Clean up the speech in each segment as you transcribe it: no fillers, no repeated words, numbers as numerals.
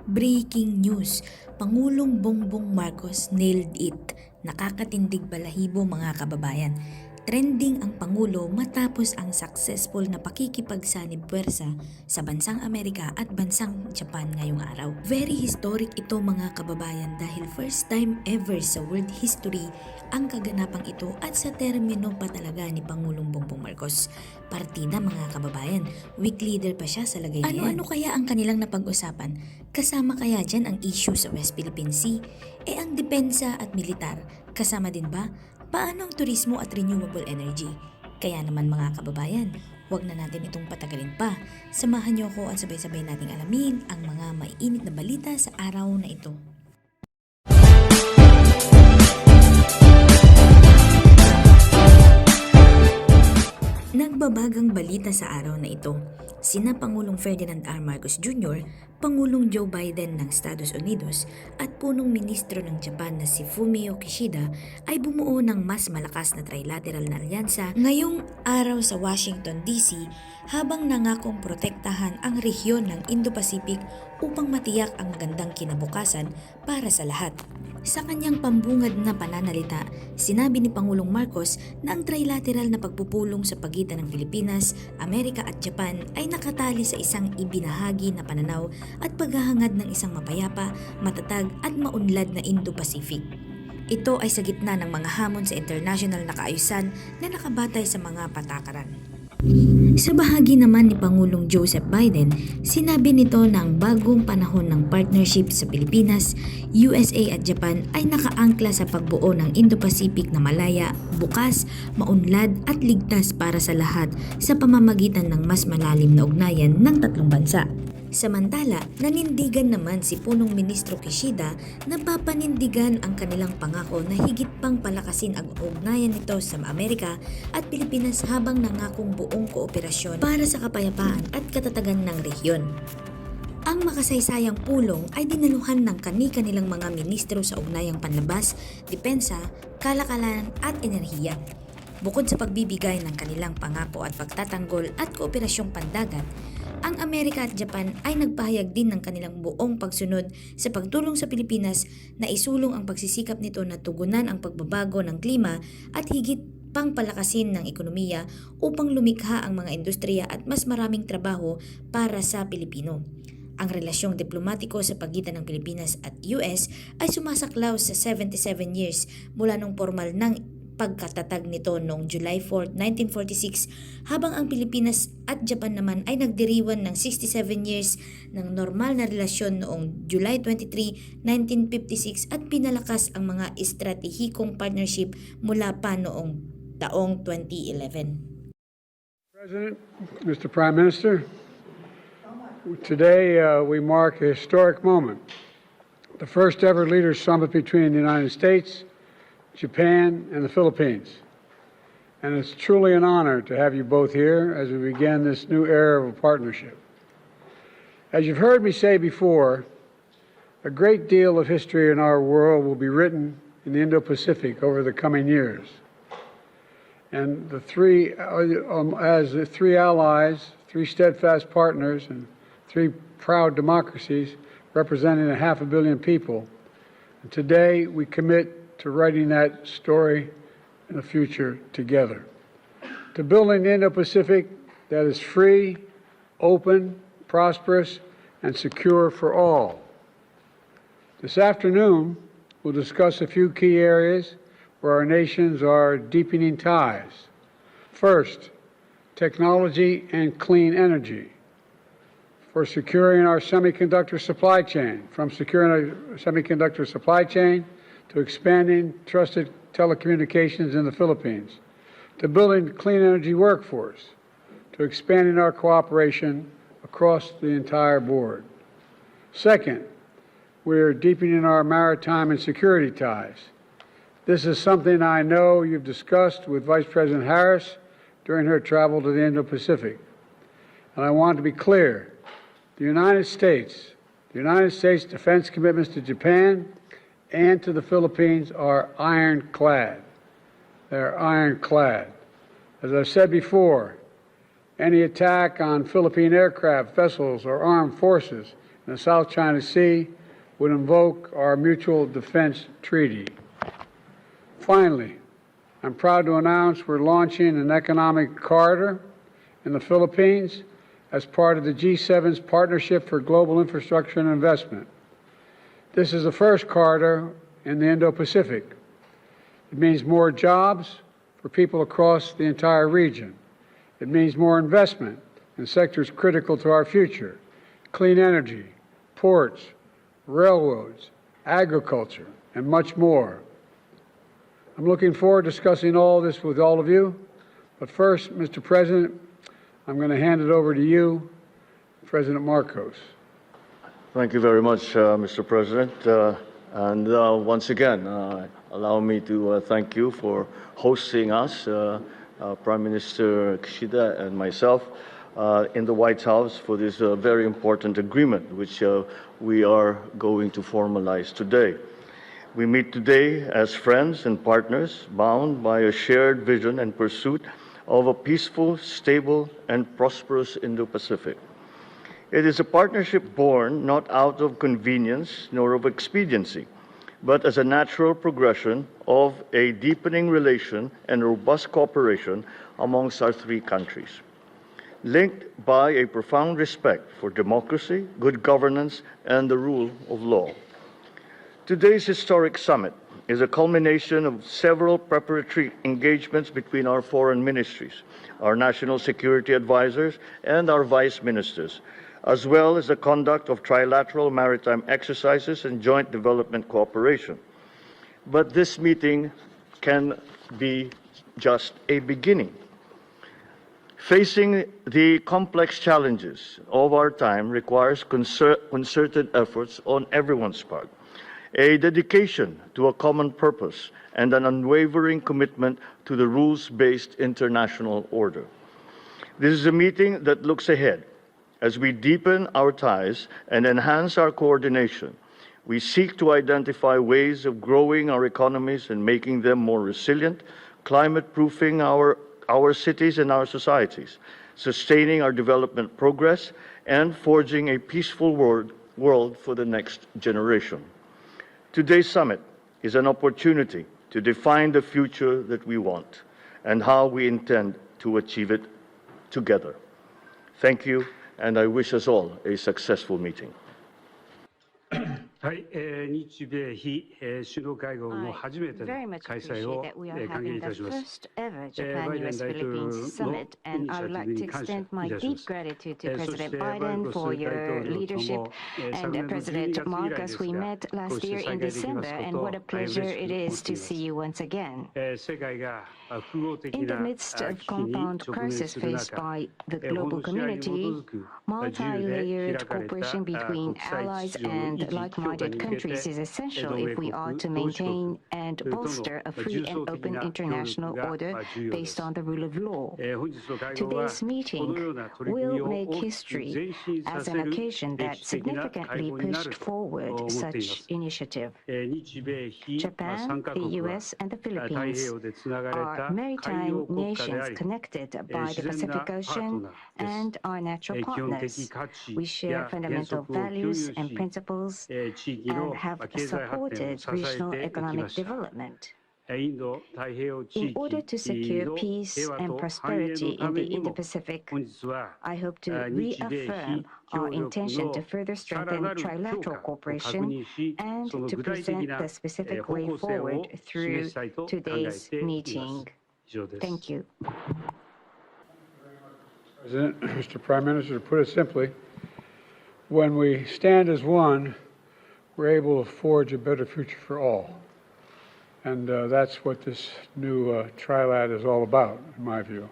Breaking news, Pangulong Bongbong Marcos nailed it. Nakakatindig balahibo mga kababayan. Trending ang Pangulo matapos ang successful na pakikipagsanib Pwersa sa Bansang Amerika at Bansang Japan ngayong araw. Very historic ito mga kababayan dahil first time ever sa world history ang kaganapang ito at sa termino pa talaga ni Pangulong Bongbong Marcos. Partida mga kababayan, weak leader pa siya sa lagay na yan. Ano kaya ang kanilang napag-usapan? Kasama kaya dyan ang issue sa West Philippine Sea? Ang depensa at militar, kasama din ba? Paano ang turismo at renewable energy? Kaya naman mga kababayan, huwag na natin itong patagalin pa. Samahan niyo ako at sabay-sabay nating alamin ang mga maiinit na balita sa araw na ito. Nagbabagang balita sa araw na ito. Sina Pangulong Ferdinand R. Marcos Jr., Pangulong Joe Biden ng Estados Unidos at punong ministro ng Japan na si Fumio Kishida ay bumuo ng mas malakas na trilateral na alyansa ngayong araw sa Washington DC habang nangakong protektahan ang rehiyon ng Indo-Pacific upang matiyak ang magandang kinabukasan para sa lahat. Sa kanyang pambungad na pananalita, sinabi ni Pangulong Marcos na ang trilateral na pagpupulong sa pagitan ng Pilipinas, Amerika at Japan ay nakatali sa isang ibinahagi na pananaw at paghahangad ng isang mapayapa, matatag at maunlad na Indo-Pacific. Ito ay sa gitna ng mga hamon sa international na kaayusan na nakabatay sa mga patakaran. Sa bahagi naman ni Pangulong Joseph Biden, sinabi nito na ang bagong panahon ng partnership sa Pilipinas, USA at Japan ay nakaangkla sa pagbuo ng Indo-Pacific na malaya, bukas, maunlad at ligtas para sa lahat sa pamamagitan ng mas malalim na ugnayan ng tatlong bansa. Samantala, nanindigan naman si punong Ministro Kishida na papanindigan ang kanilang pangako na higit pang palakasin ang ugnayan nito sa Amerika at Pilipinas habang nangakong buong kooperasyon para sa kapayapaan at katatagan ng rehiyon. Ang makasaysayang pulong ay dinaluhan ng kani-kanilang mga ministro sa ugnayang panlabas, depensa, kalakalan at enerhiya. Bukod sa pagbibigay ng kanilang pangako at pagtatanggol at kooperasyong pandagat, ang Amerika at Japan ay nagpahayag din ng kanilang buong pagsunod sa pagtulong sa Pilipinas na isulong ang pagsisikap nito na tugunan ang pagbabago ng klima at higit pang palakasin ng ekonomiya upang lumikha ang mga industriya at mas maraming trabaho para sa Pilipino. Ang relasyong diplomatiko sa pagitan ng Pilipinas at US ay sumasaklaw sa 77 years mula nung formal ng pagkatatag nito noong July 4, 1946 habang ang Pilipinas at Japan naman ay nagdiriwan ng 67 years ng normal na relasyon noong July 23, 1956 at pinalakas ang mga estratehikong partnership mula pa noong taong 2011. President, Mr. Prime Minister, today we mark a historic moment, the first ever Leaders Summit between the United States, Japan, and the Philippines. And it's truly an honor to have you both here as we begin this new era of a partnership. As you've heard me say before, a great deal of history in our world will be written in the Indo-Pacific over the coming years. And the as the three allies, three steadfast partners, and three proud democracies representing 500 million people, and today we commit to writing that story in the future together. To building the Indo-Pacific that is free, open, prosperous, and secure for all. This afternoon, we'll discuss a few key areas where our nations are deepening ties. First, technology and clean energy. For securing our semiconductor supply chain, from securing our semiconductor supply chain to expanding trusted telecommunications in the Philippines, to building a clean energy workforce, to expanding our cooperation across the entire board. Second, we are deepening our maritime and security ties. This is something I know you've discussed with Vice President Harris during her travel to the Indo-Pacific. And I want to be clear, the United States defense commitments to Japan and to the Philippines are ironclad. They're ironclad. As I've said before, any attack on Philippine aircraft, vessels, or armed forces in the South China Sea would invoke our Mutual Defense Treaty. Finally, I'm proud to announce we're launching an economic corridor in the Philippines as part of the G7's Partnership for Global Infrastructure and Investment. This is the first corridor in the Indo-Pacific. It means more jobs for people across the entire region. It means more investment in sectors critical to our future: clean energy, ports, railroads, agriculture, and much more. I'm looking forward to discussing all this with all of you. But first, Mr. President, I'm going to hand it over to you, President Marcos. Thank you very much, Mr. President. Once again, allow me to thank you for hosting us, Prime Minister Kishida and myself, in the White House for this very important agreement, which we are going to formalize today. We meet today as friends and partners bound by a shared vision and pursuit of a peaceful, stable, and prosperous Indo-Pacific. It is a partnership born not out of convenience nor of expediency, but as a natural progression of a deepening relation and robust cooperation amongst our three countries, linked by a profound respect for democracy, good governance, and the rule of law. Today's historic summit is a culmination of several preparatory engagements between our foreign ministries, our national security advisors, and our vice ministers, as well as the conduct of trilateral maritime exercises and joint development cooperation. But this meeting can be just a beginning. Facing the complex challenges of our time requires concerted efforts on everyone's part, a dedication to a common purpose, and an unwavering commitment to the rules-based international order. This is a meeting that looks ahead. As we deepen our ties and enhance our coordination, we seek to identify ways of growing our economies and making them more resilient, climate-proofing our cities and our societies, sustaining our development progress, and forging a peaceful world for the next generation. Today's summit is an opportunity to define the future that we want and how we intend to achieve it together. Thank you, and I wish us all a successful meeting. はい、日米非首脳会合の初めての開催を歓迎いたします。バイデン大統領のイニシアティブに感謝いたします。そしてバイデン大統領と昨年12月以来です。こうして再会できますことを嬉しく思っています。世界が複合的な危機に直面する中、法の支配に基づく自由で開かれた国際秩序の維持 countries is essential if we are to maintain and bolster a free and open international order based on the rule of law. Today's meeting will make history as an occasion that significantly pushed forward such initiative. Japan, the US, and the Philippines are maritime nations connected by the Pacific Ocean and are natural partners. We share fundamental values and principles and have supported regional economic development. In order to secure peace and prosperity in the Indo-Pacific, I hope to reaffirm our intention to further strengthen trilateral cooperation and to present the specific way forward through today's meeting. Thank you. President, Mr. Prime Minister, to put it simply, when we stand as one, we're able to forge a better future for all. And that's what this new trilat is all about, in my view.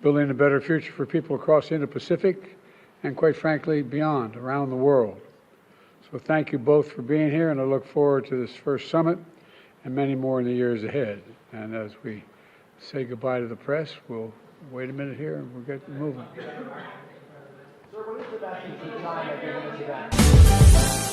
Building a better future for people across the Indo-Pacific and, quite frankly, beyond, around the world. So thank you both for being here, and I look forward to this first summit and many more in the years ahead. And as we say goodbye to the press, we'll wait a minute here and we'll get moving. Sir, what is the message you're trying to give us today?